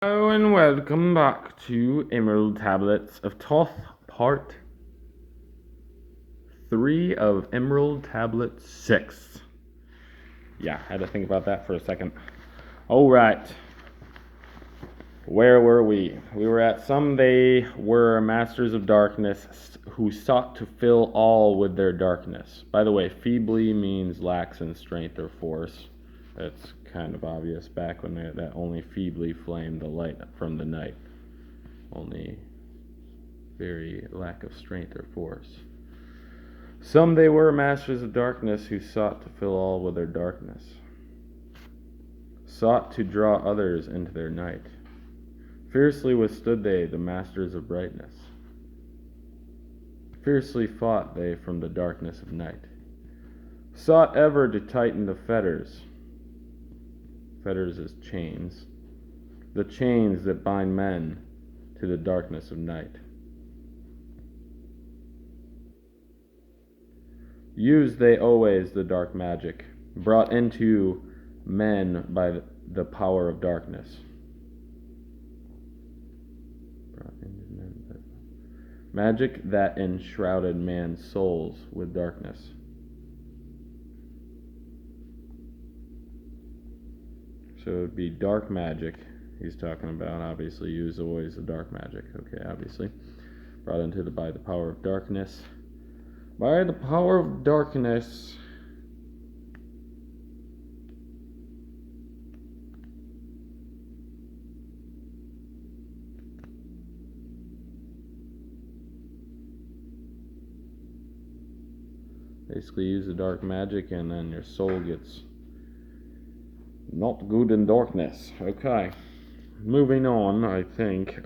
Hello and welcome back to Emerald Tablets of Thoth, part 3 of Emerald Tablet 6. Yeah, I had to think about that for a second. Alright. Where were we? We were at some they were masters of darkness who sought to fill all with their darkness. By the way, feebly means lacks in strength or force. That's kind of obvious back when that only feebly flamed the light from the night. Only very lack of strength or force. Some they were masters of darkness who sought to fill all with their darkness, sought to draw others into their night. Fiercely withstood they the masters of brightness. Fiercely fought they from the darkness of night, sought ever to tighten the fetters. Fetters is chains, the chains that bind men to the darkness of night. Used they always the dark magic, brought into men by the power of darkness. Magic that enshrouded man's souls with darkness. So it would be dark magic he's talking about. Obviously, use always the dark magic. Okay, obviously. Brought into by the power of darkness. By the power of darkness. Basically use the dark magic and then your soul gets not good in darkness. Okay. Moving on, I think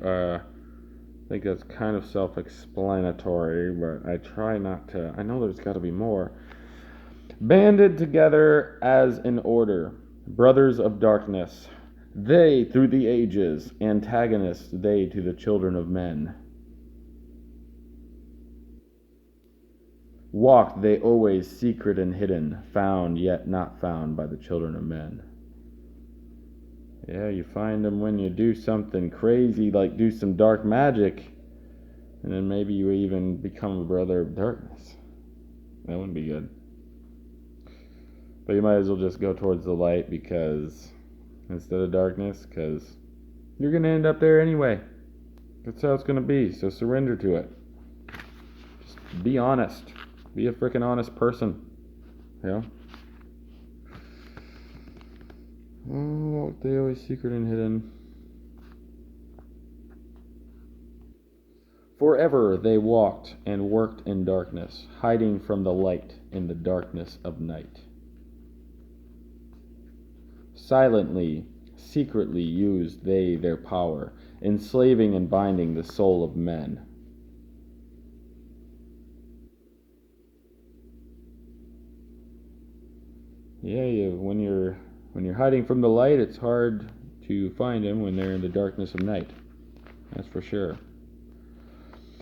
that's kind of self-explanatory, but I try not to. I know there's got to be more. Banded together as an order, brothers of darkness, they through the ages, antagonists they to the children of men. Walked they always secret and hidden, found yet not found by the children of men. Yeah, you find them when you do something crazy, like do some dark magic, and then maybe you even become a brother of darkness. That wouldn't be good. But you might as well just go towards the light because instead of darkness, because you're going to end up there anyway. That's how it's going to be, so surrender to it. Just be honest. Be a freaking honest person. You know? Oh, they always secret and hidden. Forever they walked and worked in darkness, hiding from the light in the darkness of night. Silently, secretly used they their power, enslaving and binding the soul of men. Yeah, when you're hiding from the light, it's hard to find them when they're in the darkness of night. That's for sure.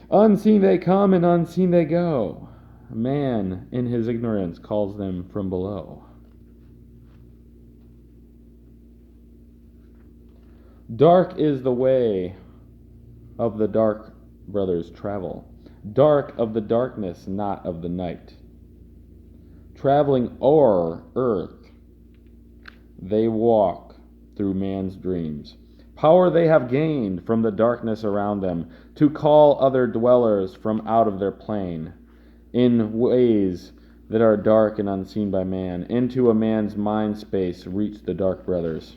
Unseen they come and unseen they go. Man, in his ignorance, calls them from below. Dark is the way of the dark brothers travel. Dark of the darkness, not of the night. Traveling o'er earth, they walk through man's dreams. Power they have gained from the darkness around them to call other dwellers from out of their plane in ways that are dark and unseen by man. Into a man's mind space reach the dark brothers.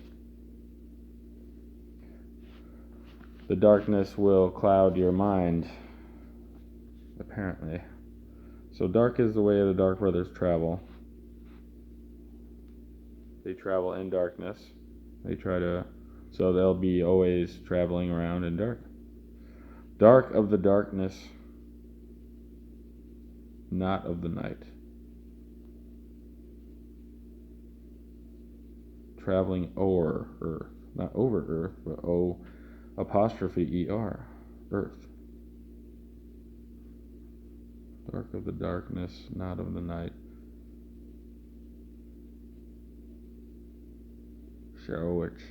The darkness will cloud your mind, apparently. So dark is the way the dark brothers travel. They travel in darkness. So they'll be always traveling around in dark. Dark of the darkness, not of the night. Traveling o'er earth. Not over earth, but O''er, earth. Dark of the darkness, not of the night. Show which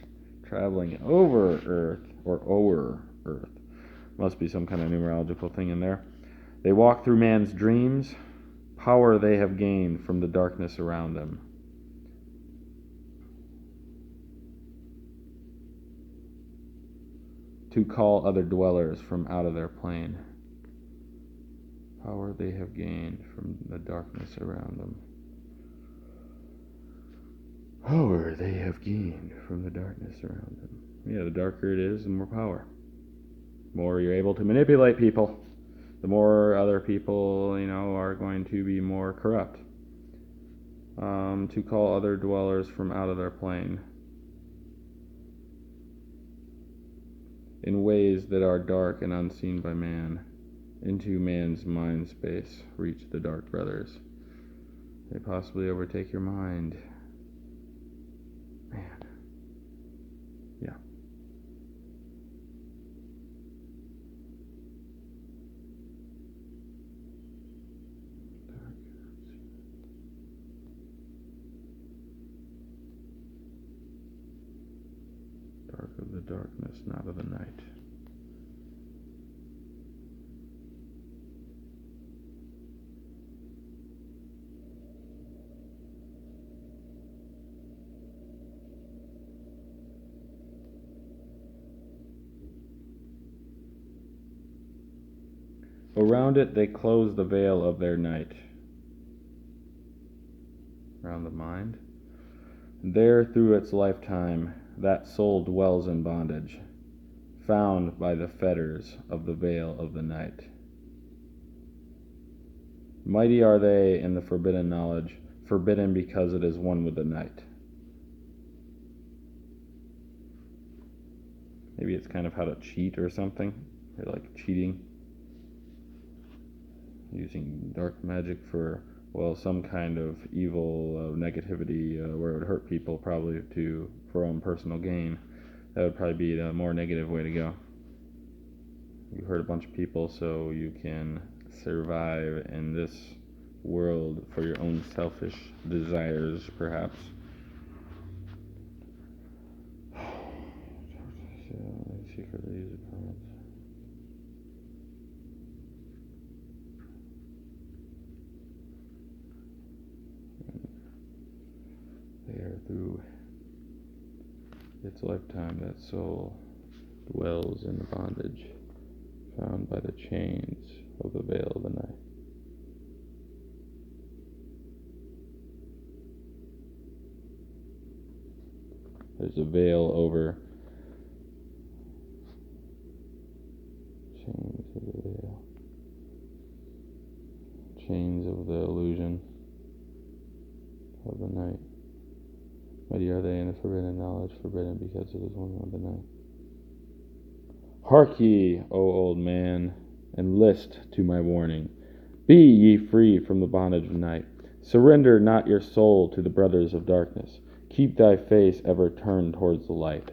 traveling over earth, or o'er earth. Must be some kind of numerological thing in there. They walk through man's dreams. Power they have gained from the darkness around them. To call other dwellers from out of their plane. Power they have gained from the darkness around them. Power they have gained from the darkness around them. Yeah, the darker it is, the more power. The more you're able to manipulate people, the more other people, are going to be more corrupt. To call other dwellers from out of their plane. In ways that are dark and unseen by man. Into man's mind space reach the dark brothers. They possibly overtake your mind. Man. Yeah. Dark of the darkness, not of the night. Around it they close the veil of their night. Around the mind. There through its lifetime that soul dwells in bondage, found by the fetters of the veil of the night. Mighty are they in the forbidden knowledge, forbidden because it is one with the night. Maybe it's kind of how to cheat or something. Or like cheating. Using dark magic for, some kind of evil negativity where it would hurt people probably for own personal gain. That would probably be the more negative way to go. You hurt a bunch of people so you can survive in this world for your own selfish desires, perhaps. Secretly use opponents. There through its lifetime that soul dwells in bondage, found by the chains of the veil of the night. There's a veil over chains of the veil, chains of the illusion of the night. Mighty are they in the forbidden knowledge, forbidden because it is one with the night. Hark ye, O old man, and list to my warning. Be ye free from the bondage of night. Surrender not your soul to the brothers of darkness. Keep thy face ever turned towards the light.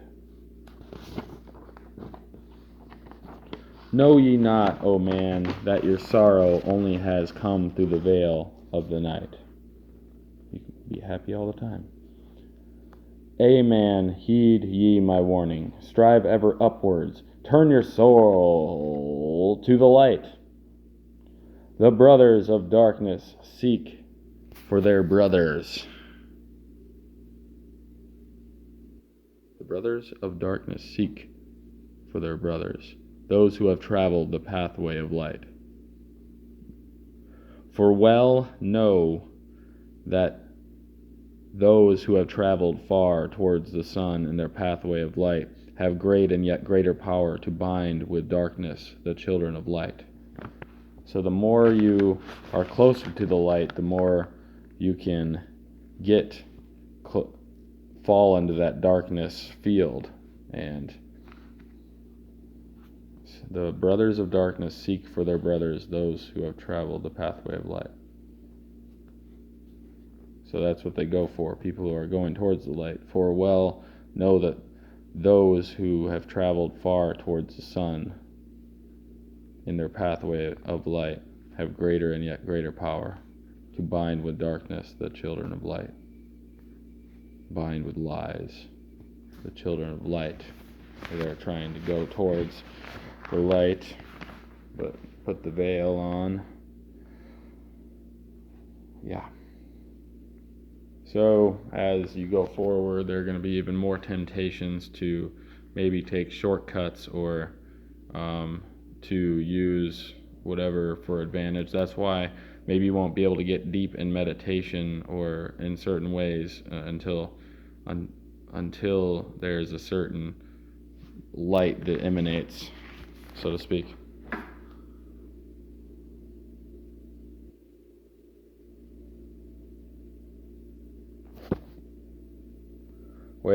Know ye not, O man, that your sorrow only has come through the veil of the night. You can be happy all the time. Amen, heed ye my warning. Strive ever upwards. Turn your soul to the light. The brothers of darkness seek for their brothers. The brothers of darkness seek for their brothers, those who have traveled the pathway of light. For well know that those who have traveled far towards the sun in their pathway of light have great and yet greater power to bind with darkness the children of light. So the more you are closer to the light, the more you can fall into that darkness field. And the brothers of darkness seek for their brothers, those who have traveled the pathway of light. So that's what they go for, people who are going towards the light. For well know that those who have traveled far towards the sun in their pathway of light have greater and yet greater power to bind with darkness the children of light, bind with lies. the children of light. They're trying to go towards the light, but put the veil on. Yeah. So as you go forward, there are going to be even more temptations to maybe take shortcuts or to use whatever for advantage. That's why maybe you won't be able to get deep in meditation or in certain ways until there's a certain light that emanates, so to speak.